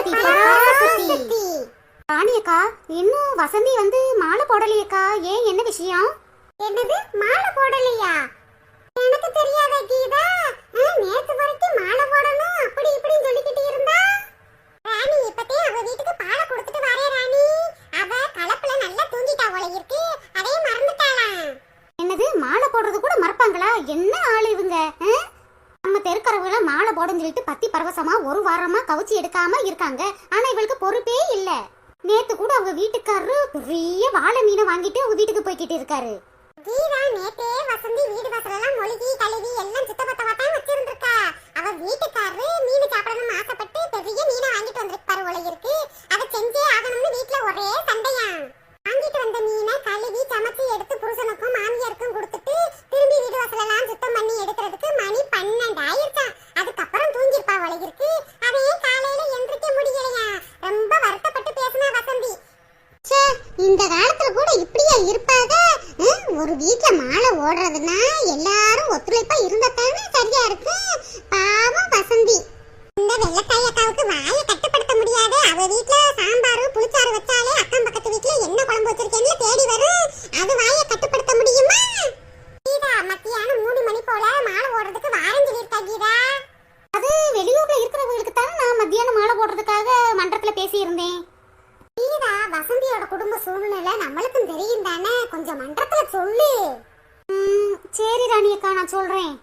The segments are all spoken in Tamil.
பராசக்தி பராசக்தி. ராணியக்கா இன்னும் வசந்தி வந்து மாலை போடலையக்கா, ஏன் என்ன விஷயம்? என்னது மாலை போடலையா? எனக்கு தெரியாத கீதா. நேத்து வரைக்கும் மாலை போடணும் அப்படி இப்படின்னு சொல்லிக்கிட்டு இருந்தா. ராணி இப்பதே அவ வீட்டுக்கு பாலை கொடுத்துட்டு வரே ராணி. அவ கலப்புல நல்லா தூங்கிட்டா போல இருக்கு, அதே மறந்துட்டாளாம். என்னது மாலை போடுறது கூட மறப்பாங்களா? என்ன ஆளு இவங்க? நம்ம தெருக்கறவுல மாலை போடுன்னு சொல்லிட்டு பத்தி பரவசமா ஒரு வாரமா கவுச்சி எடுக்காம இருக்காங்க. ஆனா இவளுக்கு பொறுப்பே இல்ல. நேத்து கூட அவங்க வீட்டுக்காரரு பெரிய வாழை மீனை வாங்கிட்டு அவங்க வீட்டுக்கு போய்கிட்டு இருக்காரு. கீதா நேத்தே வசந்தி வீடு வாசலெல்லாம் மொழிகி கழுவி எல்லாம் சுத்தபத்தமா தான் வச்சிருந்திருக்கா. அவ வீட்டுக்காரரு மீன் சாப்பிடணும்னு ஆசைப்பட்டு பெரிய மீனை வாங்கிட்டு வந்திருப்பாரு போல இருக்கு. அதை செஞ்சே ஆகணும்னு வீட்டுல ஒரே சண்டையா. வாங்கிட்டு வந்த மீனை கழுவி சமைச்சு எடுத்து புருஷனுக்கும் மாமியாருக்கும் கொடுத்துட்டு திரும்பி வீடு வாசலெல்லாம் சுத்தம் பண்ணி எடுக்கிறதுக்கு மணி 12 ஆயிருச்சாம். அதுக்கப்புறம் தூங்கிருப்பா போல இருக்கு. அதே காலையில எந்திரிக்க முடியலையா. ரொம்ப வருத்தப்பட்டு பேசினா வசந்தி. இந்த காலத்துல கூட இப்படியா இருப்பாங்க? ஒரு வீட்ல மாலை ஓடுறதுன்னா எல்லாரும் ஒத்துழைப்பா இருந்தா தானே சரியா இருக்கு. பாவம் வசந்தி. இந்த வெள்ளக்காய் அக்காவுக்கு வாயை கட்டுப்படுத்த முடியாது. அவ வீட்ல சாம்பார் புளிச்சாறு வச்சாலே அக்கம் பக்கத்து வீட்ல என்ன குழம்பு வச்சிருக்கேன்னு தேடி வரும். அது வாயை கட்டுப்படுத்த முடியுமா? கீதா மத்தியானம் 3 மணி போல மாலை ஓடுறதுக்கு வாரம் சொல்லியிருக்கா கீதா. அது வெளியூர்ல இருக்கிறவங்களுக்கு தானே நான் மத்தியானம் மாலை போடுறதுக்காக மன்றத்துல பேசி இருந்தேன். கீதா வசந்தியோட குடும்ப சூழ்நிலை நம்மளுக்கும் தெரியும் தானே, கொஞ்சம் மன்றத்துல சொல்லு. சரி ராணியக்கா நான் சொல்றேன்.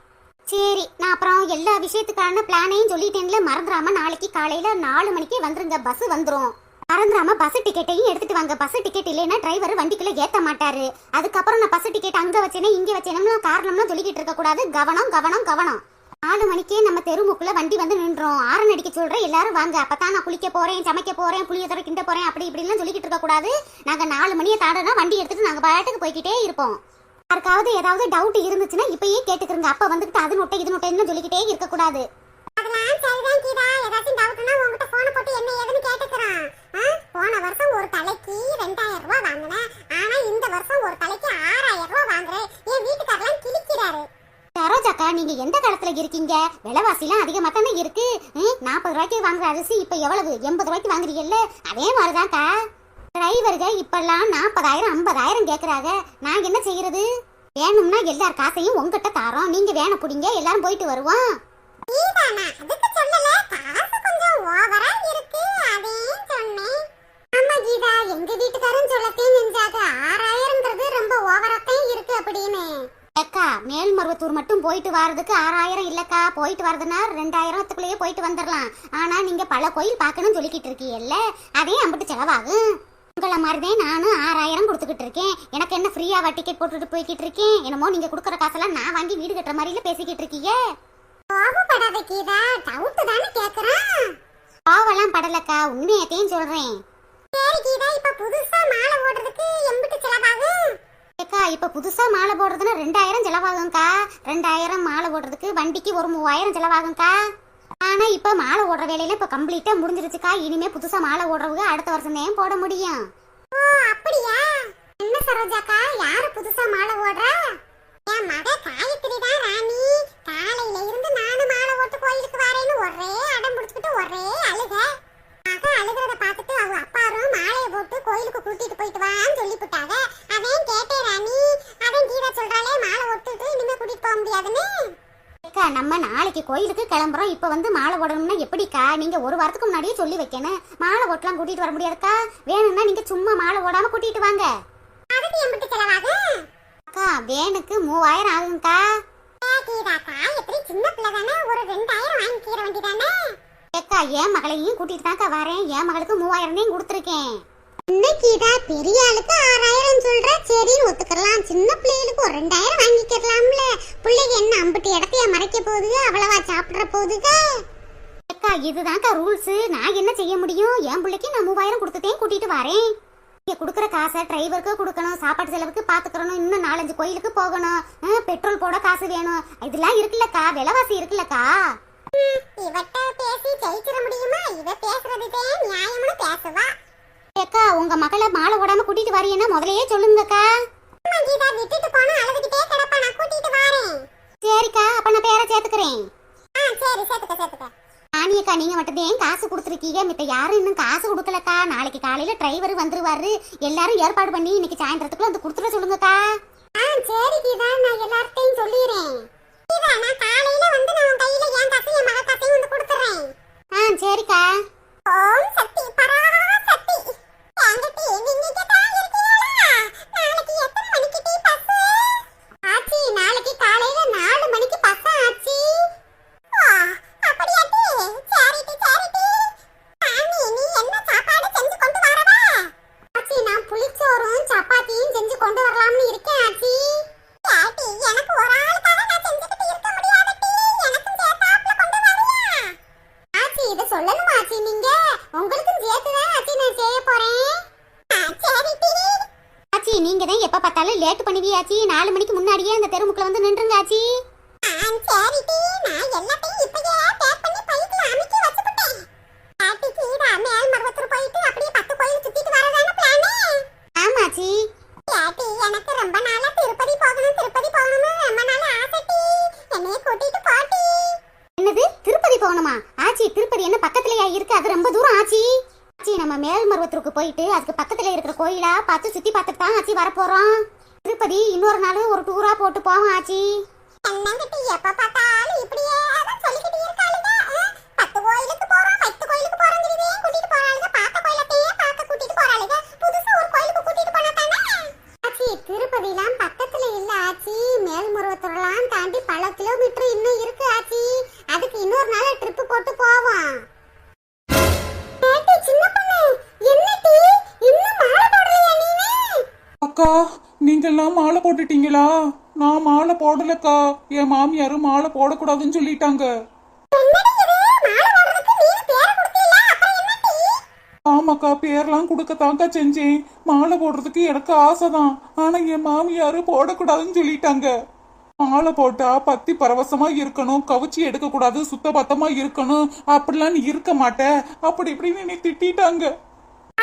சரி நான் அப்புறம் எல்லா விஷயத்துக்கான பிளானையும் சொல்லிட்டேன்ல. மறந்துடாம நாளைக்கு காலையில 4 மணிக்கே வந்துருங்க, பஸ் வந்துரும். மறந்துடாம பஸ் டிக்கெட்டையும் எடுத்துட்டு வாங்க. பஸ் டிக்கெட் இல்லைன்னா டிரைவர் வண்டிக்குள்ள ஏத்த மாட்டாரு. அதுக்கப்புறம் நான் பஸ் டிக்கெட் அங்க வச்சேனே இங்க வச்சேனு காரணம்லாம் சொல்லிக்கிட்டு இருக்க கூடாது. கவனம் கவனம் கவனம். 4 மணிக்கே நம்ம தெருமுக்குள்ள வண்டி வந்து நின்றோம். ஆரன் அடிக்க சொல்றேன், எல்லாரும் வாங்க. அப்பதான் நான் குளிக்க போறேன், சமைக்க போறேன், புளியோதரை கிண்ட போறேன், அப்படி இப்படிலாம் சொல்லிக்கிட்டு இருக்க கூடாது. நாங்க 4 மணியை தாண்டனா வண்டி எடுத்துட்டு நாங்க பாட்டுக்கு போய்கிட்டே இருப்போம். யாருக்காவது ஏதாவது டவுட் இருந்துச்சுன்னா இப்பயே கேட்டுக்கிறங்க. அப்ப வந்துட்டு அது நோட்டை இது நோட்டைன்னு சொல்லிக்கிட்டே இருக்க கூடாது. அதெல்லாம் சரிதான் கீதா. ஏதாச்சும் டவுட்னா உங்ககிட்ட போன் போட்டு என்ன ஏதுன்னு கேட்டுக்கிறேன். போன வருஷம் ஒரு தலைக்கு 2000 ரூபாய் வாங்கினேன். ஆனா இந்த வருஷம் ஒரு தலைக்கு 6000 ரூபாய் வாங்குறேன். என் வீட்டுக்காரெல்லாம் கிழிக்கிறாரு. சரோஜாக்கா நீங்க எந்த காலத்துல இருக்கீங்க? விலைவாசிலாம் அதிகமா தானே இருக்கு. 40 ரூபாய்க்கு வாங்குற அரிசி இப்ப எவ்வளவு? 80 ரூபாய்க்கு வாங்குறீங்கல்ல, அதே மாதிரிதான்க்கா. டிரைவர்கள் இப்பெல்லாம் 40,000 50,000 கேக்குறாங்க. நாங்க என்ன செய்யறது? வேணும்னா எல்லார் காசையும் உங்ககிட்ட தாரோம், நீங்க வேண புடிங்க, எல்லாரும் போயிட்டு வருவோம். அதுக்கு சொல்லல, காசு கொஞ்சம் ஓவரா இருக்கு, அதே சொன்னேன். ஆமா கீதா, எங்க வீட்டுக்காரன் சொல்லத்தே நெஞ்சாக 6000ங்கிறது ரொம்ப ஓவராத்தான் இருக்கு அப்படின்னு. அக்கா மேல்மருவத்தூர் மட்டும் போயிட்டு வர்றதுக்கு 6000 இல்லக்கா. போயிட்டு வரதுன்னா 2000த்துக்குள்ளேயே போயிட்டு வந்துடலாம். ஆனா நீங்க பல கோயில் பார்க்கணும்னு சொல்லிக்கிட்டு இருக்கீங்கல்ல, அதே அம்பிட்டு செலவாகும். உங்களை மாதிரிதான் நானும் 6000 கொடுத்துக்கிட்டு இருக்கேன். எனக்கு என்ன ஃப்ரீயாவா டிக்கெட் போட்டுட்டு போய்கிட்டு இருக்கேன்? என்னமோ நீங்க கொடுக்குற காசெல்லாம் நான் வாங்கி வீடு கட்டுற மாதிரில பேசிக்கிட்டு இருக்கீங்க. கோபப்படாத கீதா, டவுட் தானே கேக்குறேன். பாவெல்லாம் படலக்கா, உண்மையத்தையும் சொல்றேன். சரி கீதா, இப்ப புதுசா மாலை ஓடுறதுக்கு எம்பிட்டு செலவாகும்? அக்கா இப்ப புதுசா மாலை போடுறதுன்னா 2000 செலவாகும்க்கா. 2000 மாலை போடுறதுக்கு வண்டிக்கு ஒரு 3000 செலவாகும்க்கா. ஆனா இப்ப மாலை ஓடுற வேலையில இப்ப கம்ப்ளீட்டா முடிஞ்சிருச்சுக்கா. இனிமே புதுசா மாலை ஓடுறவங்க அடுத்த வருஷம் தான் போட முடியும். ஓ அப்படியா? என்ன சரோஜாக்கா, யாரு புதுசா மாலை ஓடுறா? என் மக காயத்ரி தான் ராணி. காலையில இருந்து நானும் மாலை ஓட்டு கோயிலுக்கு வரேன்னு ஒரே அடம் பிடிச்சிட்டு ஒரே அழுக. மக அழுகிறத பார்த்துட்டு அவங்க அப்பாரும் மாலையை போட்டு கோயிலுக்கு கூட்டிட்டு போயிட்டு வான்னு சொல்லிவிட்டாங்க. அதையும் கேட்டேன் ராணி. அதையும் கீதா சொல்றாளே மாலை ஓட்டுட்டு இனிமே கூட்டிட்டு போக முடியாதுன்னு. அக்கா நம்ம நாளைக்கு கோயிலுக்கு கிளம்புறோம். இப்ப வந்து மாலை போடணும்னா எப்படிக்கா? நீங்க ஒரு வாரத்துக்கு முன்னாடியே சொல்லி வைக்கணும். மாலை ஓட்டலாம் கூட்டிட்டு வர முடியாதுக்கா. வேணும்னா நீங்க சும்மா மாலை ஓடாம கூட்டிட்டு வாங்க. அதுக்கு எம்பிட்டு செலவாகும்? அக்கா வேனுக்கு 3000 ஆகும்க்கா. கீதா காயத்ரி சின்ன பிள்ளை தானே, ஒரு 2000 வாங்கிக்கிற வேண்டியதானே. அக்கா என் மகளையும் கூட்டிட்டு தான்க்கா வரேன். என் மகளுக்கு 3000 கொடுத்துருக்கேன். கீதா பெரிய ஆளுக்கு 6000 சொல்ற, சரி ஒத்துக்கலாம். சின்ன பிள்ளைகளுக்கு ஒரு 2000 வாங்கிக்கலாம்ல. பிள்ளைங்க என்ன அம்பிட்டு இடத்தைய மறைக்க போகுது, அவ்வளவா சாப்பிடுற போகுதுங்க. அக்கா இதுதான்க்கா ரூல்ஸ். நான் என்ன செய்ய முடியும்? என் பிள்ளைக்கு நான் 3000 கொடுத்துட்டேன், கூட்டிட்டு வரேன். நீங்க கொடுக்குற காசை டிரைவருக்கு கொடுக்கணும், சாப்பாடு செலவுக்கு பாத்துக்கணும், இன்னும் 4-5 கோயிலுக்கு போகணும், பெட்ரோல் போட காசு வேணும். இதெல்லாம் இருக்குல்லக்கா, விலைவாசி இருக்குல்லக்கா. இவட்ட பேசி ஜெயிச்சிட முடியுமா? இவ பேசுறதுதே நியாயம்னு பேசுவா. அக்கா உங்க மகளை மாலை ஓடாம கூட்டிட்டு வரீங்கன்னா முதலையே சொல்லுங்கக்கா. கீதா விட்டுட்டு போனா அழுதுகிட்டே கிடப்பா, நான் கூட்டிட்டு வரேன். சரிக்கா, அப்ப நான் பேரை சேர்த்துக்கிறேன். சரி சேர்த்துக்க. ராணி ராணியக்கா நீங்க மட்டும் ஏன் காசு கொடுத்துருக்கீங்க, மித்த யாரும் இன்னும் காசு கொடுக்கலக்கா. நாளைக்கு காலையில டிரைவர் வந்துருவாரு, எல்லாரும் ஏற்பாடு பண்ணி இன்னைக்கு சாயந்தரத்துக்குள்ள வந்து கொடுத்துட சொல்லுங்கக்கா. சரி கீதா, நான் எல்லார்ட்டையும் சொல்லிடுறேன். கீதா, நான் காலையில வந்து நான் கையில என் காசையும் என் மக காசையும் வந்து கொடுத்துறேன். சரிக்கா. ஓம் சக்தி பராசக்தி. என்கிட்ட நீங்க தான் இருக்கீங்களா? நாளைக்கு எத்தனை மணிக்கு டீ பஸ்? ஆச்சி நாளைக்கு காலையில 4 மணிக்கு பஸ் ஆச்சி. அப்படியாட்டி? சரிடி சரிடி. சாமி, நீ என்ன சாப்பாடு செஞ்சு கொண்டு வரவா? ஆச்சி நான் புளிச்சோறும் சப்பாத்தியும் செஞ்சு கொண்டு வரலாம்னு இருக்கேன் ஆச்சி. ஏட்டி, எனக்கு ஒரு ஆளுக்காக நான் செஞ்சுக்கிட்டு இருக்க முடியாதட்டி. எனக்கும் சேர்த்தாப்புல கொண்டு வரியா? ஆச்சி இத சொல்லணுமா ஆச்சி நீங்க? உங்களுக்கும் சேர்த்து தான் ஆச்சி நான் செய்ய போறேன். சரிடி. ஆச்சி நீங்க தான் எப்ப பார்த்தாலும் லேட் பண்ணுவீயாச்சி. 4 மணிக்கு முன்னாடியே அந்த தெருமுக்குல வந்து நின்றுங்க ஆச்சி. சரிடி, நான் எல்லாத்தையும் இப்பயே பேக் பண்ணி பைக்குல அமுக்கி வச்சுட்டேன். ஏட்டி கீதா, மேல் மருவத்தூர் போயிட்டு அப்படியே 10 கோயில் சுத்திட்டு வரதான பிளானே? ஆமா ஆச்சி. ஏட்டி, எனக்கு ரொம்ப நாளா திருப்பதி போகணும்னு ரொம்ப நாளா ஆசைட்டி. என்னைய கூட்டிட்டு போட்டி. என்னது திருப்பதி போகணுமா? ஆச்சி திருப்பதி என்ன பக்கத்துலயா இருக்கு? அது ரொம்ப தூரம் ஆச்சி. ஆச்சி நம்ம மேல்மருவத்தூருக்கு போயிட்டு அதுக்கு பக்கத்துல இருக்கிற கோயிலா பார்த்து சுத்தி பார்த்துட்டு தான் ஆச்சி வரப்போறோம். திருப்பதி இன்னொரு நாள் ஒரு டூரா போட்டு போவோம் ஆச்சி. என்னங்கிட்ட எப்ப பார்த்தாலும் இப்படியே தான் சொல்லிக்கிட்டு இருக்காளுங்க. 10 கோயிலுக்கு போறோம் 10 கோயிலுக்கு போறோங்கிறதே கூட்டிட்டு போறாளுங்க. பார்த்த கோயிலத்தையே பார்க்க கூட்டிட்டு போறாளுங்க. புதுசா ஒரு கோயிலுக்கு கூட்டிட்டு போனா தானே. ஆச்சி திருப்பதிலாம் பக்கத்துல இல்ல ஆச்சி. மேல்மருவத்தூர்லாம் தாண்டி பல கிலோமீட்டர் இன்னும் இருக்கு ஆச்சி. அதுக்கு இன்னொரு நாள் ட்ரிப் போட்டு போவோம். ஏட்டி சின்ன பொண்ணு, என்னடி இன்னும் மாலை போடலையா நீனே? அக்கா நீங்கெல்லாம் மாலை போட்டுட்டீங்களா? நான் மாலை போடலக்கா. என் மாமியாரும் மாலை போடக்கூடாதுன்னு சொல்லிட்டாங்க. என்னடி இது? மாலை போடுறதுக்கு நீ பேரை கொடுத்தீல, அப்புறம் என்னடி? ஆமாக்கா, பேர்லாம் கொடுக்கத்தாக்கா செஞ்சேன். மாலை போடுறதுக்கு எனக்கு ஆசைதான். ஆனா என் மாமியாரு போடக்கூடாதுன்னு சொல்லிட்டாங்க. மாலை போட்டா பத்தி பரவசமா இருக்கணும், கவுச்சி எடுக்க கூடாது, சுத்த பத்தமா இருக்கணும், அப்படிலாம் நீ இருக்க மாட்ட, அப்படி இப்படின்னு என்னை திட்டிட்டாங்க.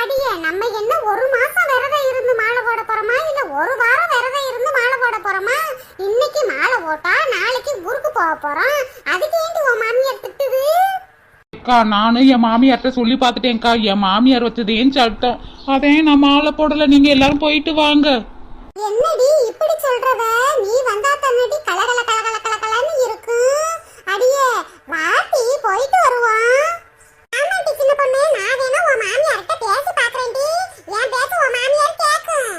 அடியே நம்ம என்ன ஒரு மாசம் விரதம் இருந்து மாலை போட போறோமா இல்ல ஒரு வாரம் விரதம் இருந்து மாலை போட போறோமா? இன்னைக்கு மாலை போட்டா நாளைக்கு ஊருக்கு போக போறோம். அதுக்கு ஏண்டி உன் மாமியார் திட்டுது? அக்கா நானும் என் மாமியார்ட்ட சொல்லி பார்த்துட்டேன்க்கா. என் மாமியார் வச்சதேன்னு சட்டம். அதே நான் மாலை போடல. நீங்க எல்லாரும் போயிட்டு வாங்க. என்னடி இப்படி சொல்றவ? நீ வந்தா தன்னடி கலகல கலகல கலகலன்னு இருக்கு. அடியே வாட்டி போயிட்டு வருவோம். ஆமாண்டி சின்ன பொண்ணு, நான் வேணா உன் மாமியார்கிட்ட பேசி பாக்குறேன்டி. என் பேச்சு உன் மாமியார் கேக்கும்.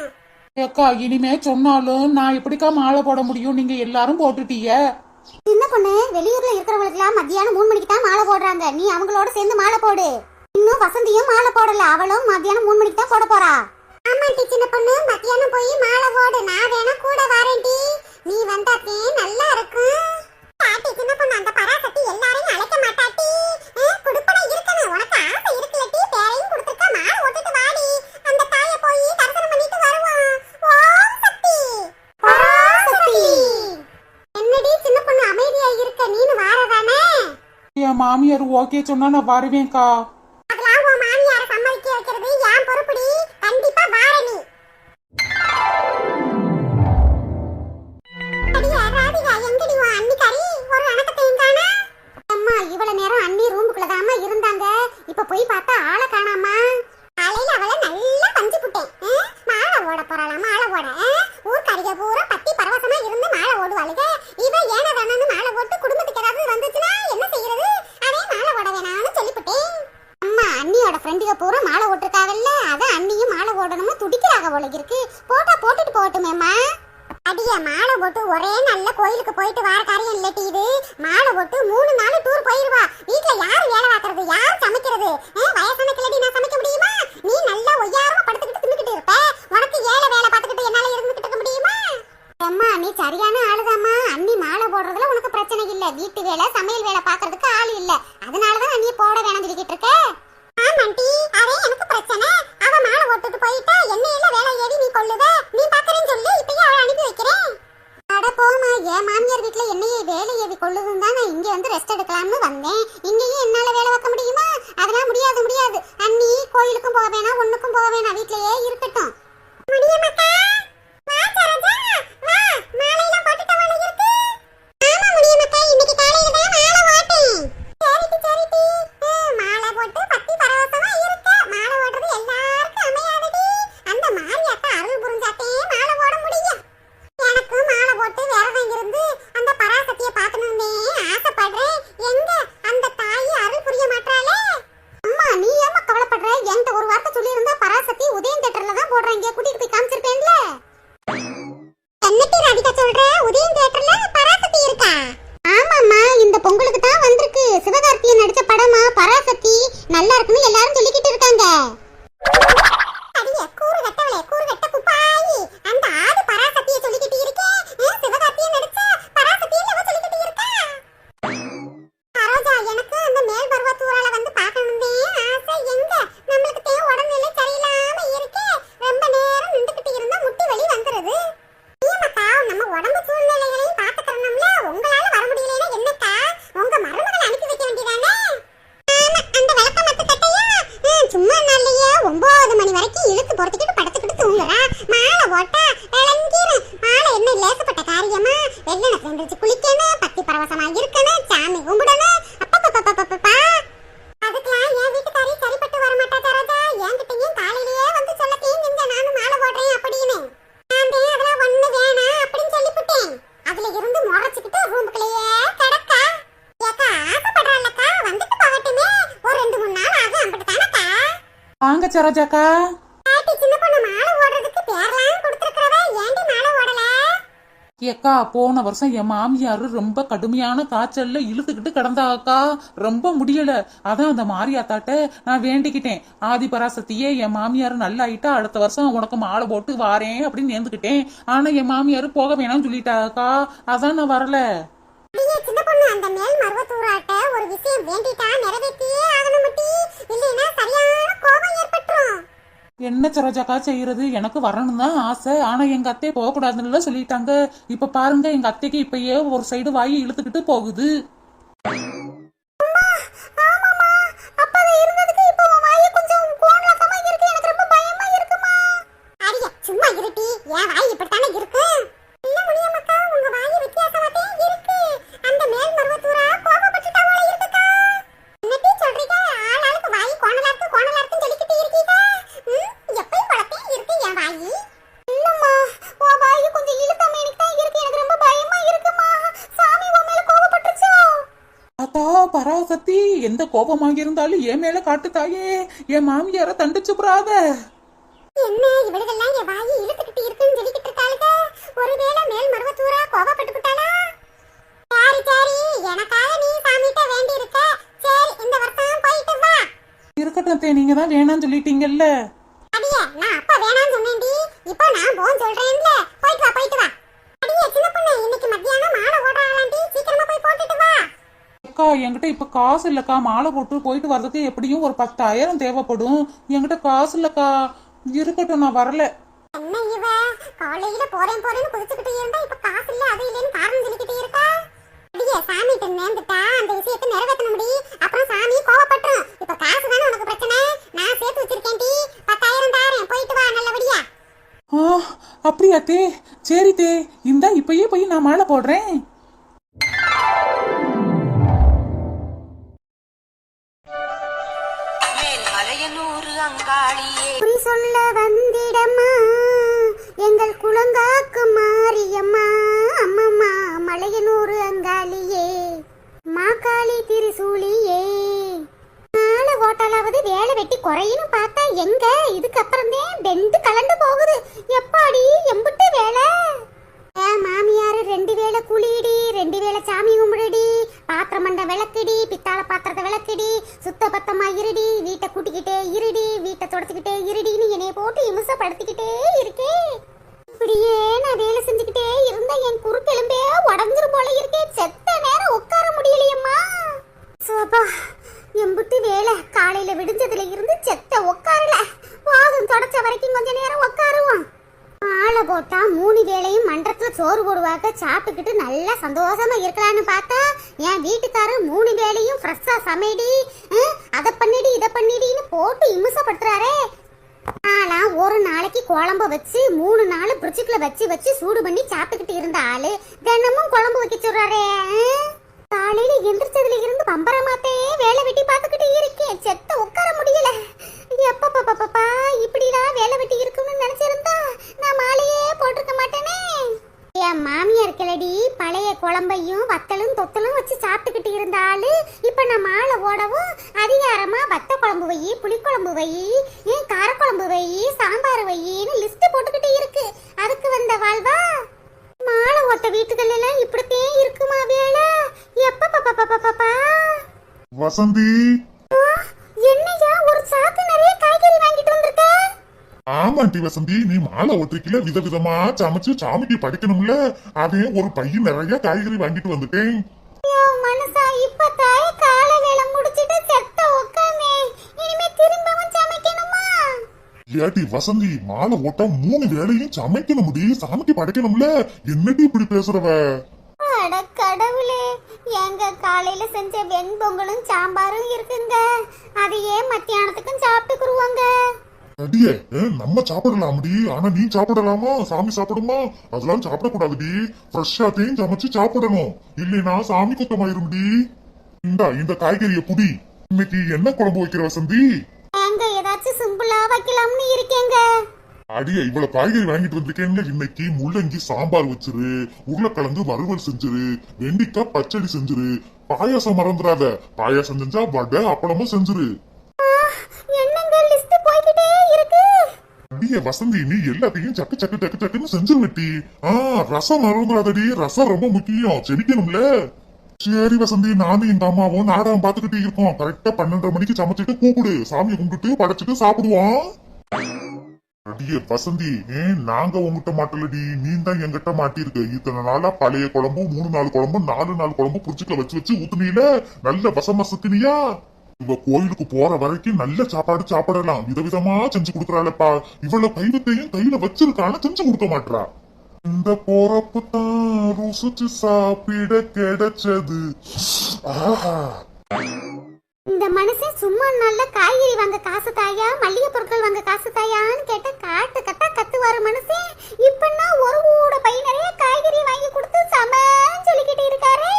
அக்கா இனிமே சொன்னாலும் நான் எப்படிக்கா மாலை போட முடியும்? நீங்க எல்லாரும் போட்டுட்டீங்க. சின்ன பொண்ணு, வெளியூர்ல இருக்கிறவங்களுக்குலாம் மத்தியானம் 3 மணிக்கு தான் மாலை போடுறாங்க. நீ அவங்களோட சேர்ந்து மாலை போடு. இன்னும் வசந்தியும் மாலை போடல. அவளும் மத்தியானம் 3 மணிக்கு தான் போட போறா. ஆமாண்டி சின்ன பொண்ணு, மத்தியானம் போய் மாலை போடு. நான் வேணா கூட வரேன்டி. நீ வந்தாத்தே நல்லா இருக்கும். பாட்டி சின்ன பொண்ணு, அந்த பராசக்தி எல்லாரையும் அழைக்க மாட்டாட்டி. குடுப்பனை இருக்கணும். உனக்கு ஆசை இருக்குல்லட்டி, பேரையும் கொடுத்துருக்க. மாலை ஓட்டுட்டு வாடி. அந்த தாயை போய் தரிசனம் பண்ணிட்டு வருவோம். ஓம் சக்தி பராசக்தி. என்னடி சின்ன பொண்ணு அமைதியா இருக்க? நீனு வாரதானே? என் மாமியார் ஓகே சொன்னா நான் வருவேன்க்கா. அதெல்லாம் உன் மாமியார சம்மதிக்க வைக்கிறது என் பொறுப்புடி. கண்டிப்பா வார நீ. அடியா ராதிகா, எங்கடி உன் அன்னிக்காரி? ஒரு அணக்கத்தையும் காணா. அம்மா இவ்வளவு நேரம் அண்ணி ரூமுக்குள்ளதாம்மா இருந்தாங்க. இப்ப போய் பார்த்தா ஆளை காணாமா. காலையில அவளை நல்லா பஞ்சு புட்டேன். மாலை ஓட போறாளாம். மாலை ஓட ஊர்க்காரிக பூரா பத்தி பரவசமா இருந்து மாலை ஓடுவாளுக. இவ ஏன தானு மாலை போட்டு குடும்பத்துக்கு ஏதாவது வந்துச்சுன்னா என்ன செய்யறது? அதே மாலை ஓட வேணாம்னு சொல்லிவிட்டேன். அம்மா அண்ணியோட ஃப்ரெண்டுக பூரா மாலை ஓட்டிருக்காங்கல்ல, அதான் அண்ணியும் மாலை ஓடணும்னு துடிக்கிறாங்க போல இருக்கு. போட்டா போட்டுட்டு போகட்டுமேம்மா. அடிய மாலை போட்டு ஒரே நல்ல கோயிலுக்கு போயிட்டு வர காரியம் இல்லட்டி இது. மாலை போட்டு 3 நாள் டூர் போயிருவா. வீட்டுல யாரு வேலை பார்க்கறது, யார் சமைக்கிறது? வயசான கிளடி நான் சமைக்க முடியுமா? நீ நல்லா ஒய்யாரமா படுத்துக்கிட்டு தின்னுக்கிட்டு இருப்ப. உனக்கு ஏழை வேலை பார்த்துக்கிட்டு என்னால இருந்துகிட்டு இருக்க முடியுமா? அம்மா நீ சரியான ஆளுதாம்மா. அண்ணி மாலை போடுறதுல உனக்கு பிரச்சனை இல்ல. வீட்டு வேலை சமையல் வேலை பாக்குறதுக்கு ஆள் இல்ல. அதனாலதான் அண்ணிய போட வேணாம் சொல்லிக்கிட்டு இருக்க. ஆமாண்டி, அதே எனக்கு பிரச்சனை. அவ மாலை போட்டுட்டு போயிட்டா என்னையில வேலை ஏறி நீ கொள்ளுவ. நீ பாக்குறேன்னு சொல்லு, இப்பயே அவளை அனுப்பி வைக்கிறேன். அட போமா, என் மாமியார் வீட்டுல என்னையே வேலை ஏவி கொள்ளுதுன்னு தான் நான் இங்க வந்து ரெஸ்ட் எடுக்கலாம்னு வந்தேன். இங்கேயும் என்னால வேலை பார்க்க முடியுமா? அதெல்லாம் முடியாது முடியாது. அண்ணி கோயிலுக்கும் போக வேணாம், ஒண்ணுக்கும் போக வேணாம், வீட்லயே இருக்கட்டும். முடியுமாக்கா? வா சரோஜா, வா. மாலையில போட்டுட்ட போல இருக்கு. ஆமா முடியுமாக்கா, இன்னைக்கு காலையில தான் மாலை ஓட்டேன். சரிடி சரிடி. நல்லா இருக்குன்னு எல்லாரும் சொல்லிக்கிட்டு இருக்காங்க. அடியே கூறு கட்டவளே, கூறு கட்ட குப்பாயி, அந்த ஆடு பராசக்தியை சொல்லிக்கிட்டு இருக்கே, சிவகார்த்தியை நடிச்ச பராசக்தியை அவ சொல்லிக்கிட்டு இருக்கா. சரோஜா, எனக்கு அந்த மேல் பருவத்தூரால வந்து பார்க்கணும்னே ஆசை. எங்க நம்மளுக்கு உடல்நிலை சரியில்லாம இருக்கு, ரொம்ப நேரம் நின்றுக்கிட்டு இருந்தா முட்டி வலி வந்துருது. ஏமாக்கா, நம்ம உடம்பு சூழ்நிலைகளையும் பார்த்துக்கறணும்ல, உங்களால வர முடியலன்னா என்னக்கா, உங்க மருமகளை அனுப்பி வைக்க வேண்டியதானே. அந்த விளக்க மத்த கட்டையா சும்மா நாளையே 9 மணி வரைக்கும் இழுத்து பொறுத்துக்கிட்டு படுத்துக்கிட்டு தூங்குறா. மாலை போட்டா விளங்கிரும். மாலை என்ன லேசப்பட்ட காரியமா? வெள்ளன சேர்ந்துச்சு குளிக்கணும், பத்தி பரவசமா இருக்கணும், சாமி கும்பிடணும். அப்பப்பப்பப்பப்பா, அதுக்கெல்லாம் என் வீட்டுக்காரி சரிப்பட்டு வர மாட்டா சரோஜா. என்கிட்டயும் காலையிலேயே வந்து சொல்லத்தையும் செஞ்ச, நானும் மாலை போடுறேன் அப்படின்னு. நான் அதெல்லாம் ஒண்ணு வேணாம் அப்படின்னு சொல்லிவிட்டேன். அதுல இருந்து முறைச்சுக்கிட்டு ரூமுக்குள்ளேயே கிடக்கா. ஏக்கா, ஆசைப்படுறாள்லக்கா, வந்துட்டு போகட்டுமே, ஒரு 2-3 நாள் ஆகும். அம்பிட்டு தானக்கா. வாங்க சரோஜாக்கா. பாட்டி, சின்ன பொண்ணு மாலை ஓடுறதுக்கு பேர்லாம் கொடுத்துருக்கறவ ஏண்டி மாலை ஓடல? ஏக்கா, போன வருஷம் என் மாமியாரு ரொம்ப கடுமையான காய்ச்சல்ல இழுத்துக்கிட்டு கிடந்தாக்கா, ரொம்ப முடியல. அதான் அந்த மாரியாத்தாட்ட நான் வேண்டிக்கிட்டேன், ஆதி பராசக்தியே என் மாமியாரு நல்லாயிட்டா அடுத்த வருஷம் உனக்கு மாலை போட்டு வாரேன் அப்படின்னு நேர்ந்துக்கிட்டேன். ஆனா என் மாமியாரு போக வேணாம்னு சொல்லிட்டாக்கா, அதான் நான் வரல. அடியே சின்ன பொண்ணு, அந்த மேல் மருவத்தூராட்ட ஒரு விஷயம் வேண்டிட்டா நிறைவேற்றியே ஆகணும் முட்டி, இல்லைன்னா சரியான கோபம் ஏற்பட்டுரும். என்ன சரோஜாக்கா செய்யறது? எனக்கு வரணும் தான் ஆசை, ஆனா எங்க அத்தை போக கூடாதுன்னு சொல்லிட்டாங்க. இப்ப பாருங்க, எங்க அத்தைக்கு இப்பயே ஒரு சைடு வாய் இழுத்துக்கிட்டு போகுது. ஆமாமா, அப்பவே இருந்ததுக்கு இப்போ வாய் கொஞ்சம் கோணலாக்கமா இருக்கு. எனக்கு ரொம்ப பயமா இருக்குமா. அடியே சும்மா இருட்டி, என் வாய் இப்படித்தானே இருக்கு. இல்ல முடியாமக்கா, உங்க வாய் வித்தியாசமாவே இருக்கு. அந்த மேல் மருவத்தூரா கோபப்பட்டுட்டா போல இருக்குக்கா. என்னடி சொல்றீங்க? ஆளாளுக்கு வாய் கோணலா இருக்குன்னு சொல்லிக்கிட்டு இருக்கீங்க. எப்பயும் போலத்தே இருக்கு என் வாய். இல்லம்மா, உன் வாய் கொஞ்சம் இழுத்தமேனிக்கு தான் இருக்கு. எனக்கு ரொம்ப பயமா இருக்குமா. சாமி உன் மேல கோபப்பட்டுச்சோ? அத்தா பராசக்தி, எந்த கோபமாக இருந்தாலும் என் மேல காட்டு தாயே, என் மாமியார தண்டிச்சு புறாத. என்ன இவளுகெல்லாம் என் வாயை இழுத்துக்கிட்டு இருக்குன்னு சொல்லிக்கிட்டு இருக்காளுங்க. ஒருவேளை மேல் மருவத்தூரா கோபப்பட்டுக்கிட்டாளா? சரி சரி, எனக்காக நீ சாமிகிட்ட வேண்டி இருக்க. சரி, இந்த வருஷம் போயிட்டு வா. இருக்கட்டும் அத்தை, நீங்க தான் வேணாம்னு சொல்லிட்டீங்கல்ல. அடியே, நான் அப்ப வேணாம்னு சொன்னேன்டி, இப்போ நான் போன் சொல்றேன்ல. போயிட்டு வா. அடியே சின்ன பொண்ணு, இன்னைக்கு மத்தியானம் மாலை ஓடுறாளாண்டி, சீக்கிரமா போய் போட்டுட்டு வா. அக்கா, என்கிட்ட இப்ப காசு இல்லக்கா, மாலை போட்டு போயிட்டு வர்றதுக்கு எப்படியும் ஒரு 10,000 தேவைப்படும். என்கிட்ட காசு இல்லக்கா. இருக்கட்டும், நான் வரல. என்ன இவ காலையில போறேன்னு குதிச்சுக்கிட்டு இருந்தா, இப்ப காசு இல்ல அது இல்லன்னு காரணம் சொல்லிக்கிட்டு இருக்கா. அடியே, சாமிகிட்ட நேர்ந்துட்டா அந்த விஷயத்தை நிறைவேற்ற முடியும். அப்புறம் சாமி கோவப்பட்டுரும். இப்ப காசு தானே உனக்கு பிரச்சனை. நான் சேர்த்து வச்சிருக்கேன்டி, 10,000 தாரேன். போயிட்டு வா நல்லபடியா. ஆ, அப்படியா தே? சரி தே, இந்தா இப்பயே போய் நான் மாலை போடுறேன். மேல்மலையனூர் அங்காளியே, குறி சொல்ல வந்திடம்மா, எங்கள் குலங்காக்கு மாரியம்மா, அம்மம்மா மலையனூர் அங்காளியே, மாக்காளி திரிசூலியே. நாளை ஓட்டாலாவது வேலை வெட்டி குறையுன்னு பார்த்தா எங்க இதுக்கப்புறம்தான் பெண்டு கலண்டு போகுது. எப்பாடி எம்புட்டு வேலை. மாமியாரு 2 வேளை குளிடி, 2 வேளை சாமி கும்பிடுடி, பாத்திரம் மண்டை விளக்குடி, பித்தாள பாத்திரத்தை விளக்குடி, சுத்த பத்தமா இருடி, வீட்டை கூட்டிக்கிட்டே இருடி, வீட்டை தொடச்சுக்கிட்டே இருடின்னு என்னைய போட்டு இம்சப்படுத்திக்கிட்டே இருக்கே. இப்படியே நான் வேலை செஞ்சுக்கிட்டே இருந்தா என் குறுக்கெலும்பே உடஞ்சிரும் போல இருக்கே. செத்த நேரம் உட்கார முடியலையம்மா. சோபா, எம்புட்டு வேலை. காலையில விடிஞ்சதுல இருந்து செத்த உட்காரல. வாதம் தொடச்ச வரைக்கும் கொஞ்ச நேரம் உட்காருவோம். ஆளை போட்டா 3 வேளையும் மன்றத்துல சோறு போடுவாங்க, சாப்பிட்டுக்கிட்டு நல்லா சந்தோஷமா இருக்கலான்னு பார்த்தா என் வீட்டுக்காரரு 3 வேளையும் ஃப்ரெஷ்ஷா சமைடி, அதை பண்ணிடி இதை பண்ணிடின்னு போட்டு இம்சப்படுத்துறாரே. ஆனா ஒரு நாளைக்கு குழம்பு வச்சு 3 நாள் பிரிட்ஜுக்குள்ள வச்சு சூடு பண்ணி சாப்பிட்டுக்கிட்டு இருந்த ஆளு தினமும் குழம்பு வைக்க சொல்றாரே. காலையில எந்திரிச்சதுல இருந்து பம்பரமாத்தே வேலை வெட்டி பார்த்துக்கிட்டு இருக்கேன். செத்த உட்கார முடியல. எப்பப்பா இப்படிலாம் வேலை வெட்டி இருக்குன்னு நினைச்சிருந்தா நான் மாலையே போட்டிருக்க மாட்டேனே. என் மாமியார் கிளடி பழைய குழம்பையும் வத்தலும் தொத்தலும் வச்சு சாப்பிட்டுக்கிட்டு இருந்த ஆளு இப்ப நான் மாலை ஓடவும் அதிகாரமா வத்த குழம்பு வை, புளிக்குழம்பு வை, காரக்குழம்பு வை, சாம்பார் வைன்னு லிஸ்ட் போட்டுக்கிட்டு இருக்கு. அதுக்கு வந்த வாழ்வா? மாலை ஓட்ட வீட்டுகள் எல்லாம் இப்படித்தே இருக்குமா வேலை? எப்ப பாப்பா வசந்தி, என்ன ஆமாண்டி வசந்தி, நீ மாலை ஒட்டிக்கல விதவிதமா சமைச்சு சாமிக்கு படைக்கணும்ல. அதே ஒரு பையன் நிறைய காய்கறி வாங்கிட்டு வந்துட்டேன். ஐயோ மனசா, இப்ப தாய கால வேலை முடிச்சிட்டு செத்த உட்காமே. இனிமே திரும்பவும் சமைக்கணுமா? ஏட்டி வசந்தி, மாலை ஓட்ட 3 வேளையும் சமைக்கணும்டி, சாமிக்கு படைக்கணும்ல. என்னடி இப்படி பேசுறவ? அட கடவுளே, எங்க காலையில செஞ்ச வெண்பொங்கலும் சாம்பாரும் இருக்குங்க. அதையே மத்தியானத்துக்கும் சாப்பிட்டுக்குருவாங்க. அடியே, நம்ம சாப்பிடலாம்டி, ஆனா நீ சாப்பிடலாமா? சாமி சாப்பிடுமா? அதெல்லாம் சாப்பிடக்கூடாதுடி. ஃப்ரெஷ்ஷாத்தையும் சமைச்சு சாப்பிடணும், இல்லைன்னா சாமி குத்தமாயிரும்டி. இந்த காய்கறிய புடி. இன்னைக்கு என்ன குழம்பு வைக்கிற வசந்தி? எங்க ஏதாச்சும் சிம்பிளா வைக்கலாம்னு இருக்கேங்க. அடியே, இவ்வளவு காய்கறி வாங்கிட்டு வந்திருக்கேங்க. இன்னைக்கு முள்ளங்கி சாம்பார் வச்சிரு, உருளைக்கிழங்கு வறுவல் செஞ்சிரு, வெண்டிக்காய் பச்சடி செஞ்சிரு, பாயாசம் மறந்துடாத. பாயாசம் செஞ்சா வடை அப்பளமும் செஞ்சிரு. என்னங்க லிஸ்ட் போய்கிட்டே இருக்கு. அடியே வசந்தி, நீ எல்லாத்தையும் சக்கு சக்கு சக்கு சக்குன்னு செஞ்சிருவட்டி. ரசம் மறந்துடாதடி, ரசம் ரொம்ப முக்கியம், செடிக்கணும்ல. சரி வசந்தி, நானும் எங்க அம்மாவும் நாடகம் பாத்துக்கிட்டே இருக்கோம். கரெக்டா 12:30 மணிக்கு சமைச்சிட்டு கூப்பிடு, சாமியை கும்பிட்டுட்டு படைச்சிட்டு சாப்பிடுவோம். அடியே வசந்தி, நாங்க உங்ககிட்ட மாட்டலடி, நீ தான் எங்கிட்ட மாட்டிருக்க. இத்தனை நாளா பழைய குழம்பு 3 நாள் குழம்பு 4 நாள் குழம்பு புரிச்சுக்க வச்சு வச்சு ஊத்துனீல, நல்ல வசமசத்துனியா. இவ கோயிலுக்கு போற வரைக்கும் நல்ல சாப்பாடு சாப்பிடலாம், விதவிதமா செஞ்சு கொடுக்கறாளப்பா. இவ்வளவு கைவத்தையும் கையில வச்சிருக்கான செஞ்சு கொடுக்க மாட்டா. இந்த போறப்பு தான் ருசிச்சு சாப்பிட கிடைச்சது. ஆஹா, இந்த மனுஷன் சும்மா நல்ல காய்கறி வாங்க காசு தாயா, மல்லிகை பொருட்கள் வாங்க காசு தாயான்னு கேட்ட காட்டு கட்டா கத்துவாரு மனுஷன். இப்பன்னா ஒரு கூட பை நிறைய காய்கறி வாங்கி கொடுத்து சமைன்னு சொல்லிக்கிட்டு இருக்காரு.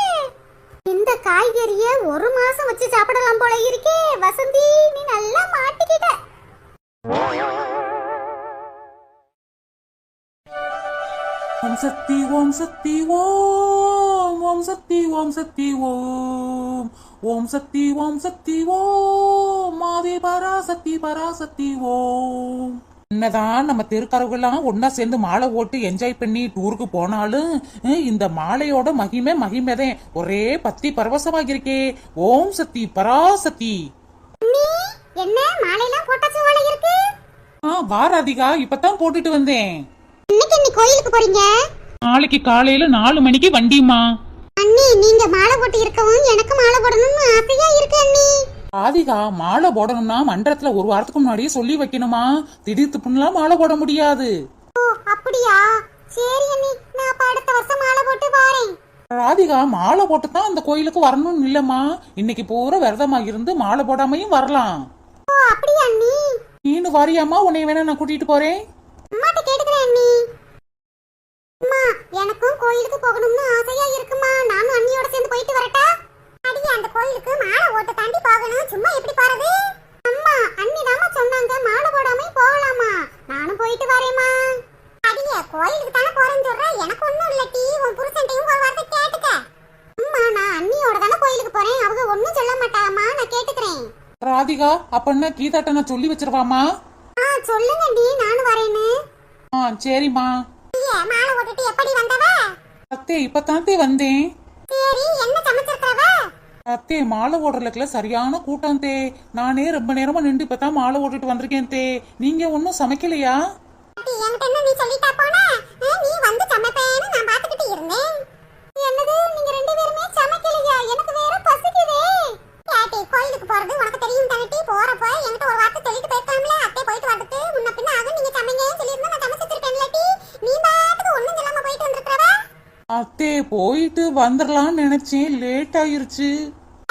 இந்த காய்கறிய 1 மாசம் வச்சு சாப்பிடலாம் போல இருக்கே. வசந்தி, நீ நல்லா மாட்டிக்கிட்ட. ஓம் சக்தி ஓம் சக்தி ஓம் ஓம் சக்தி ஓம் சக்தி ஓம் ஓம் சக்தி ஓம் சக்தி ஓம் மாதே பராசக்தி பராசக்தி ஓம். என்னதான் நம்ம தெருக்கரவுகள்லாம் ஒன்னா சேர்ந்து மாலை ஓட்டு என்ஜாய் பண்ணி டூருக்கு போனாலும் இந்த மாலையோட மகிமைதான். ஒரே பத்தி பரவசமாக இருக்கே. ஓம் சக்தி பராசக்தி. நீ என்ன மாலையெல்லாம் போட்டாச்சு போல இருக்கு. வாராதிகா, இப்பதான் போட்டுட்டு வந்தேன். இன்னைக்கு நீ கோயிலுக்கு போறீங்க? நாளைக்கு காலையில 4 மணிக்கு வண்டிமா. அண்ணி, நீங்க மாலை போட்டு இருக்கவும் எனக்கு மாலை போடணும்னு ஆசையா இருக்கு அண்ணி. ராதிகா, மாலை போடணும்னா மன்றத்துல 1 வாரத்துக்கு முன்னாடியே சொல்லி வைக்கணுமா. திடீர் துப்புலாம் மாலை போட முடியாது. ஓ அப்படியா? சரி அண்ணி, நான் அப்ப அடுத்த வருஷம் மாலை போட்டு வரேன். ராதிகா, மாலை போட்டு தான் அந்த கோயிலுக்கு வரணும்னு இல்லம்மா. இன்னைக்கு பூரா விரதமா இருந்து மாலை போடாமையும் வரலாம். ஓ அப்படியா அண்ணி? நீனு வாரியாமா? உன்னை வேணா நான் கூட்டிட்டு போறேன். அம்மாட்ட கேட்டுக்கிறேன் அண்ணி. அம்மா, எனக்கும் கோயிலுக்கு போகணும்னு ஆசையா இருக்குமா. நானும் அண்ணியோட சேர்ந்து போயிட்டு வரட்டா? அடியே, அந்த கோயிலுக்கு மாலை ஓட்ட தாண்டி போகணும், சும்மா எப்படி போறது? அம்மா, அண்ணி தாமா சொன்னாங்க மாலை போடாம போகலாமா. நானும் போயிட்டு வரேம்மா. அடியே, கோயிலுக்கு தானே போறேன்னு சொல்ற, எனக்கு ஒண்ணும் இல்லட்டி. உன் புருஷன்ட்டையும் ஒரு வார்த்தை கேட்டுக்க. அம்மா, நான் அண்ணியோட தானே கோயிலுக்கு போறேன், அவங்க ஒண்ணும் சொல்ல மாட்டாங்கம்மா, நான் கேட்டுக்கிறேன். ராதிகா, அப்பன்னா கீதாட்ட நான் சொல்லி வச்சிருவாமா. சொல்லுங்க டி, நானும் வரேன்னு. சரிம்மா. மாலை ஓட்டிட்டு எப்படி வந்தவ? அத்தே, இப்பதான்தே வந்தேன். சரி, என்ன சமைச்சிருக்கவ? அத்தே, மாலை ஓடுறதுக்குள்ள சரியான கூட்டம் தே. நானே ரொம்ப நேரமா நின்று இப்பதான் மாலை ஓட்டிட்டு வந்திருக்கேன் தே. நீங்க ஒன்னும் சமைக்கலையா? என்கிட்ட என்ன நீ சொல்லிட்டா போன? நீ வந்து சமைப்பேன்னு நான் பாத்துக்கிட்டு இருந்தேன். என்னது, நீங்க 2 பேருமே சமைக்கலையா? எனக்கு வேற பசிக்குதே. கேட்டி, கோயிலுக்கு போறது உனக்கு தெரியும் தானே. போறப்ப என்கிட்ட ஒரு வார்த்தை சொல்லிட்டு போய்க்காமல. அத்தை போயிட்டு வரதுக்கு முன்ன பின்ன ஆகும், நீங்க சமைங்கன்னு சொல்லிருந்தா நான் சமைச்சிருக்கேன்லட்டி. நீ பாட்டுக்கு ஒண்ணும் சொல்லாம போயிட்டு வந்திருக்கறவ. அத்தே, போயிட்டு வந்துடலாம்னு நினைச்சேன், லேட் ஆயிருச்சு.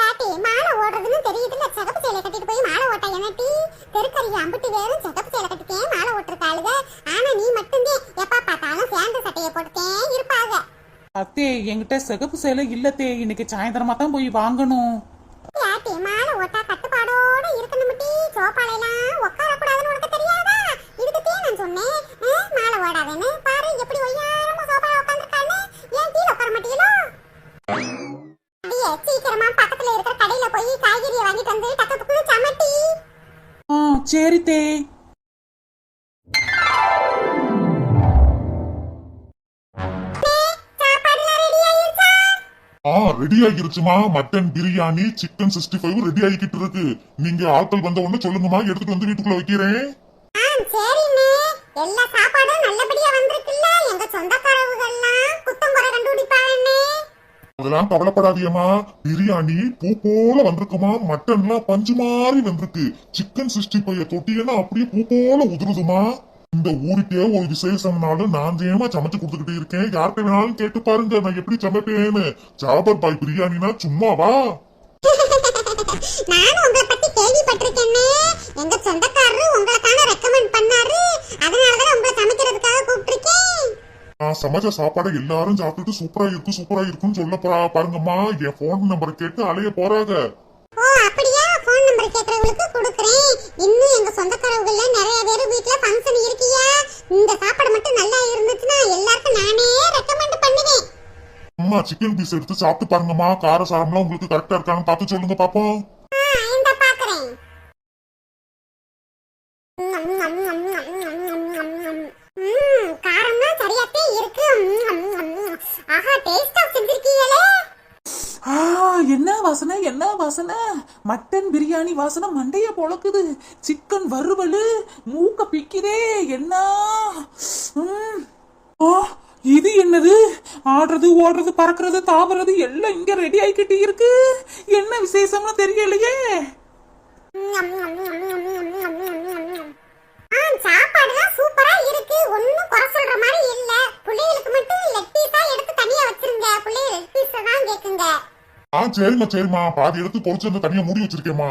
கேட்டி, மாலை ஓடுறதுன்னு தெரியுதுல, சிகப்பு சேலை கட்டிட்டு போய் மாலை ஓட்ட என்னட்டி? தெருக்கறிய அம்பிட்டு வேறும் சிகப்பு சேலை கட்டிக்கேன் மாலை ஓட்டுருக்காளுக. ஆனா நீ மட்டும்தான் எப்ப பார்த்தாலும் சேந்த சட்டையை போட்டுக்கேன் இருப்பாங்க. அத்தே, என்கிட்ட சிகப்பு சேலை இல்லத்தே. இன்னைக்கு சாயந்தரமா தான் போய் வாங்கணும். கேட்டி, மாலை ஓட்டா கட்டுப்பாடோட இருக்கணும். சோப்பாலையெல்லாம் உட்கார கூடாதுன்னு உனக்கு தெரியாதா? இதுக்கு நான் சொன்னேன் மாலை ஓடாதேன்னு. பாரு எப்படி ஒய்யாரமா சோபால உட்காந்துருக்கான்னு. ஏன் கீழே உட்கார மாட்டீங்களோ? சீக்கிரமா பக்கத்துல இருக்கிற கடையில போய் காய்கறியை வாங்கிட்டு வந்து டக்கு புக்குன்னு சமட்டி. சரி தே. ரெடி ஆகிருச்சுமா. மட்டன் பிரியாணி, சிக்கன் 65 ரெடி ஆகிக்கிட்டு இருக்கு. நீங்க ஆட்கள் வந்த உடனே சொல்லுங்கம்மா, எடுத்துட்டு வந்து வீட்டுக்குள்ள வைக்கிறேன். சரிண்ணே. எல்லா சாப்பாடும் நல்லபடியா வந்திருக்குல்ல? எங்க சொந்தக்காரவுகள்லாம் குத்தம் குறை கண்டுபிடிப்பாங்கன்னே. அதெல்லாம் கவலைப்படாதீங்கம்மா. பிரியாணி பூ போல வந்திருக்குமா, மட்டன்லாம் பஞ்சு மாதிரி வந்திருக்கு. சிக்கன் 65 தொட்டியென்னா அப்படியே பூ போல உதிருதுமா. இந்த ஊருக்கே ஒரு விசேஷம்னாலும் நான் தேமா சமைச்சு கொடுத்துக்கிட்டு இருக்கேன். யார்கிட்ட வேணாலும் கேட்டு பாருங்க நான் எப்படி சமைப்பேன்னு. ஜாபர் பாய் பிரியாணினா சும்மாவா? நானும் உங்களை பத்தி கேள்விப்பட்டிருக்கேனே. எங்க சொந்தக்காரரு உங்களை தானே ரெக்கமெண்ட் பண்ணாரு. அதனாலதான் உங்களை சமைக்கிறதுக்காக கூப்பிட்டிருக்கேன். நான் சமைச்ச சாப்பாடை எல்லாரும் சாப்பிட்டுட்டு சூப்பரா இருக்குன்னு சொல்ல பாருங்கம்மா. என் போன் நம்பர் கேட்டு அலைய போறாங்க. ஓ அப்படியா? போன் நம்பர் கேக்குறவங்களுக்கு கொடுக்குறேன். இன்னும் எங்க சொந்தக்காரவுகள்ல நிறைய பேர் வீட்ல ஃபங்க்ஷன் இருக்கியா? இந்த சாப்பாடு மட்டும் நல்லா இருந்துச்சுன்னா எல்லாருக்கும் நானே ரெக்கமெண்ட் பண்ணுவேன். அம்மா சிக்கன் பீஸ் எடுத்து சாப்பிட்டு பாருங்கம்மா. கார சாரம்லாம் உங்களுக்கு கரெக்டா இருக்கான்னு பார்த்து சொல்லுங்க பாப்போம். இந்த பாக்குறேன். காரம்னா சரியாத்தே இருக்கு. ஆஹா டேஸ்டா செஞ்சிருக்கீங்களே. என்ன வாசனை என்ன வாசனை! மட்டன் பிரியாணி வாசனை மண்டைய பொளக்குது. சிக்கன் வறுவல் மூக்க பிக்குதே. என்ன இது என்னது? ஆடுறது ஓடுறது பறக்கிறது தாவறது எல்லாம் இங்க ரெடி ஆயிக்கிட்டு இருக்கு. என்ன விசேஷம்னு தெரியலையே. சாப்பாடுலாம் சூப்பரா இருக்கு. ஒண்ணும் குறை சொல்ற மாதிரி இல்ல. புள்ளைகளுக்கு மட்டும் லெக் பீஸா எடுத்து தனியா வச்சிருங்க. புள்ளைய லெக் பீஸ் தான் கேக்குங்க. சரிம்மா பாதி எடுத்து பொறிச்சு வந்து தனியா மூடி வச்சிருக்கேம்மா.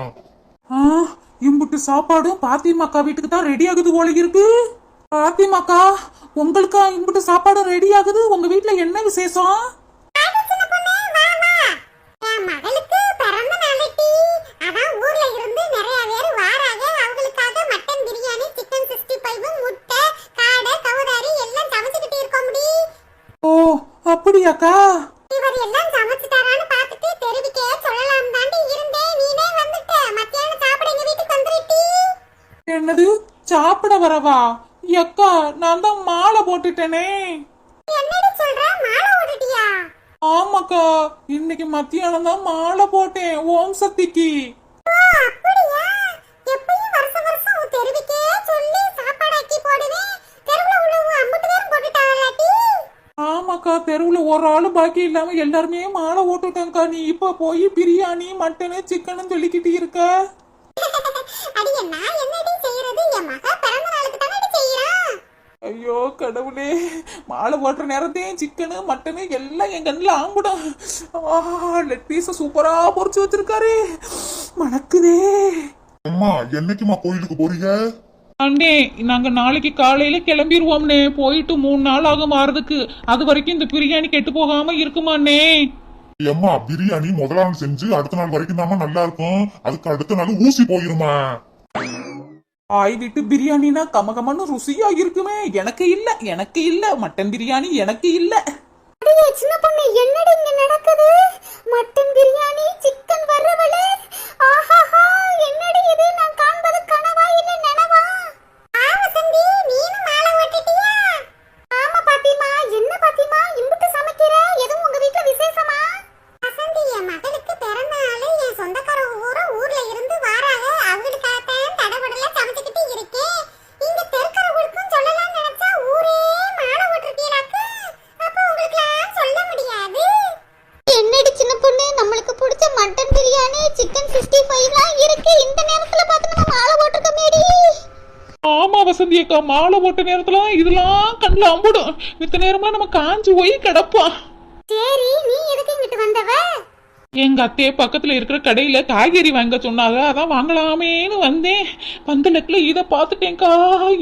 இம்புட்டு சாப்பாடும் பாத்திமாக்கா வீட்டுக்கு தான் ரெடி ஆகுது போல இருக்கு. பாத்திமாக்கா உங்களுக்கா இம்புட்டு சாப்பாடும் ரெடி ஆகுது? உங்க வீட்டுல என்ன விசேஷம்? மகளுக்கு பிறந்த நாளைக்கு அதான் ஊர்ல இருந்து நிறைய பேர் வாராங்க. அவங்களுக்காக மட்டன் பிரியாணி, சிக்கன் 65, முட்டை, காடை, கவுதாரி எல்லாம் சமைச்சுக்கிட்டு இருக்கோம். ஓ அப்படியாக்கா? இவர் எல்லாம் சமைச்சுட்டாரான்னு பார்த்துட்டு தெரிவிக்கே சொல்லலாம் தாண்டி இருந்தேன். நீனே வந்துட்ட. மத்தியானம் சாப்பிட எங்க வீட்டுக்கு வந்துருட்டி. என்னது சாப்பிட வரவா? அக்கா நான் தான் மாலை போட்டுட்டேனே. என்னடி சொல்ற? மாலை ஓடிட்டியா? ஆமாக்கா இன்னைக்கு மத்தியானம் தான் மாலை போட்டேன் ஓம் சக்திக்கு. அப்படியா? எப்பயும் வருஷம் வருஷம் தெரிவிக்கே சொல்லி சாப்பாடாக்கி போடுவேன். தெருவுல உள்ளவங்க அம்புட்டு பேரும் போட்டுட்டாங்களாட்டி? ஆமாக்கா தெருவுல ஒரு ஆளு பாக்கி இல்லாம எல்லாருமே மாலை ஓட்டுட்டேன்க்கா. நீ இப்ப போய் பிரியாணி மட்டனு சிக்கனு சொல்லிக்கிட்டு இருக்க. அடியே நான் என்னடி செய்யறது? என் மகா பிறந்த நாளுக்கு தானே செய்யறான். ஐயோ கடவுளே, மாலை ஓட்டுற நேரத்தையும் சிக்கனு மட்டனு எல்லாம் என் கண்ணில் ஆம்பிடும். லெக் பீஸ சூப்பரா பொறிச்சு வச்சிருக்காரு. மணக்குதே. அம்மா என்னைக்குமா கோயிலுக்கு போறீங்க? அண்ணே நாங்க நாளைக்கு காலையில கிளம்பிடுவோம்னே. போயிட்டு 3 நாள் ஆகும் மாறதுக்கு. அது வரைக்கும் இந்த பிரியாணி கெட்டு போகாம இருக்குமாண்ணே? அம்மா பிரியாணி முதல் நாள் செஞ்சு அடுத்த நாள் வரைக்கும் தாமா நல்லா இருக்கும். அதுக்கு அடுத்த நாள் ஊசி போயிருமா. ஆய் வீட்டு பிரியாணினா கமகமன்னு ருசியா இருக்குமே. எனக்கு இல்ல மட்டன் பிரியாணி எனக்கு இல்ல. அடியே சின்ன பொண்ணு என்னடி இங்க நடக்குது? மட்டன் பிரியாணி, சிக்கன் வறுவல். ஆஹாஹா என்னடி இது? நான் காண்பது கனவா இல்ல நனவா? வசந்தி நீனும் மாலை ஓட்டிட்டியா? ஆமா பாத்திமா. என்ன பாத்திமா இம்புட்டு சமைக்கிற? எதுவும் உங்க வீட்ல விசேஷமா? வசந்தி என் மகளுக்கு பிறந்த நாள். என் சொந்தக்காரங்க ஊர்ல இருந்து வாராங்க. அவங்களுக்காக தான் தடபடல சமைச்சுக்கிட்டு இருக்கேன். இங்க தெற்கரவுக்கும் சொல்லலாம்னு நினைச்சா ஊரே மாலை ஓட்டிருக்கீங்களாக்கு. அப்ப உங்களுக்கு சொல்ல முடியாது. என்னடி சின்ன பொண்ணு நம்மளுக்கு பிடிச்ச மட்டன் பிரியாணி, சிக்கன் 65லாம் இருக்கு. இந்த நேரத்துல பார்த்து நம்ம மாலை போட்டுருக்கோமேடி. ஆமா வசந்தி அக்கா மாலை போட்ட நேரத்துல இதெல்லாம் கண்ணில் அம்பிடும். மித்த நேரமா நம்ம காஞ்சு போய் கிடப்போம். சரி நீ எதுக்கு இங்கிட்டு வந்தவ? எங்க அத்தையே பக்கத்துல இருக்கிற கடையில காய்கறி வாங்க சொன்னாங்க. அதான் வாங்கலாமேன்னு வந்தேன். பந்தலக்குல இதை பார்த்துட்டேன்க்கா.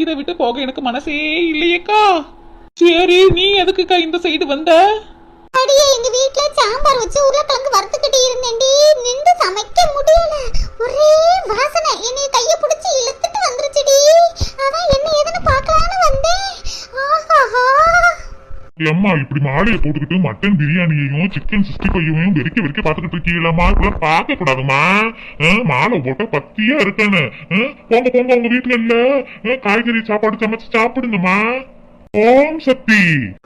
இதை விட்டு போக எனக்கு மனசே இல்லையேக்கா. சரி நீ எதுக்குக்கா இந்த சைடு வந்த? அடியே எங்க வீட்ல சாம்பார் வச்சு உருளைக்கிழங்கு வறுத்துக்கிட்டு இருந்தேன்டி. நின்று சமைக்க முடியல. ஒரே வாசனை. என்னைய கைய பிடிச்சி இழுத்துட்டு வந்துருச்சுடி. அதான் என்ன ஏதுன்னு பார்க்கலான்னு வந்தேன். ஆஹாஹா அம்மா இப்படி மாலையை போட்டுக்கிட்டு மட்டன் பிரியாணியையும் சிக்கன் 65 வெறிக்க பாத்துக்கிட்டு இருக்கீங்களாமா? இப்ப பார்க்க கூடாதுமா. மாலை போட்ட பத்தியா இருக்கானு. போங்க உங்க வீட்டுல இல்ல காய்கறி சாப்பாடு சமைச்சு சாப்பிடுங்கம்மா. ஓம் சக்தி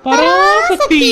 பராசக்தி.